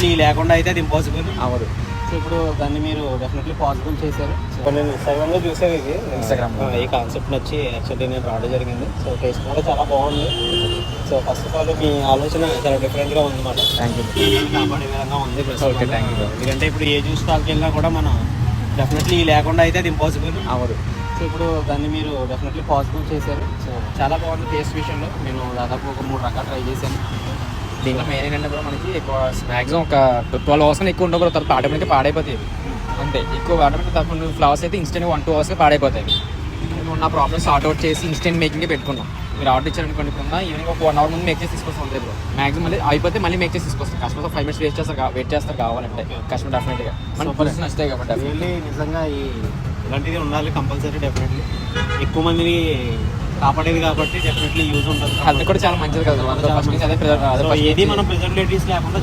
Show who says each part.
Speaker 1: Definitely లేకుండా అయితే అది ఇంపాసిబుల్.
Speaker 2: అవును.
Speaker 1: సో ఇప్పుడు దాన్ని మీరు డెఫినెట్లీ పాసిబుల్ చేశారు. సో నేను ఇన్స్టాగ్రామ్లో చూసాను ఇది.
Speaker 2: ఇన్స్టాగ్రామ్
Speaker 1: ఈ కాన్సెప్ట్ నచ్చి యాక్చువల్లీ నేను రావడం జరిగింది. సో టేస్ట్ కూడా చాలా బాగుంది. సో ఫస్ట్ ఆఫ్ ఆల్ మీ ఆలోచన చాలా డిఫరెంట్గా ఉందన్నమాట.
Speaker 2: Thank you.
Speaker 1: కాపాడే విధంగా ఉంది.
Speaker 2: Okay, thank you.
Speaker 1: ఎందుకంటే ఇప్పుడు ఏ జ్యూస్ స్టాల్కి వెళ్ళినా కూడా మనం డెఫినెట్లీ లేకుండా అయితే అది ఇంపాసిబుల్.
Speaker 2: అవును.
Speaker 1: సో ఇప్పుడు దాన్ని మీరు డెఫినెట్లీ పాసిబుల్ చేశారు. సో చాలా బాగుంది టేస్ట్ విషయంలో. నేను దాదాపు ఒక 3 రకాలు ట్రై చేశాను.
Speaker 2: దీంట్లో మెయిన్ ఏంటంటే కూడా మనకి ఎక్కువ మ్యాక్సిమం ఒక 12 అవర్స్ ఎక్కువ ఉండకూడదు, తర్వాత ఆటోమేటిక్గా పాడైపోతాయి. అంతే, ఎక్కువ ఆటోమేటిక్ తప్పకుండా ఫ్లవర్స్ అయితే ఇన్స్టెంట్ 1-2 అవర్స్గా పాడైపోతాయి. మేము నా ప్రాబ్లమ్ సార్ట్ అవుట్ చేసి ఇన్స్టెంట్ మేకింగ్కి పెట్టుకున్నాం. మీరు ఆర్డర్ ఇచ్చారనుకోండి, ఈవినింగ్ ఒక 1 అవర్ ముందు మేక్ చేసి తీసుకొస్తాం. ఇప్పుడు మ్యాక్సిమం మళ్ళీ అయిపోతే మళ్ళీ మేక్ చేసి తీసుకొస్తాం. కస్టమర్ 5 మినిట్స్ వెయిట్ చేస్తారు కావాలంటే. కస్టమర్ డెఫినెట్గా మన పర్సన్ నచ్చుతాయి కాబట్టి
Speaker 1: రియల్లీ నిజంగా ఇలాంటిది ఉండాలి కంపల్సరీ. డెఫినెట్లీ ఎక్కువ మందిని కాపాడేది కాబట్టి డెఫినెట్లీ యూజ్ ఉంటుంది.
Speaker 2: హెల్త్ కూడా చాలా మంచిది కదా. ఫస్ట్ నుంచి అదే
Speaker 1: ఏది మనం ప్రిజర్వేటివ్స్ లేకుండా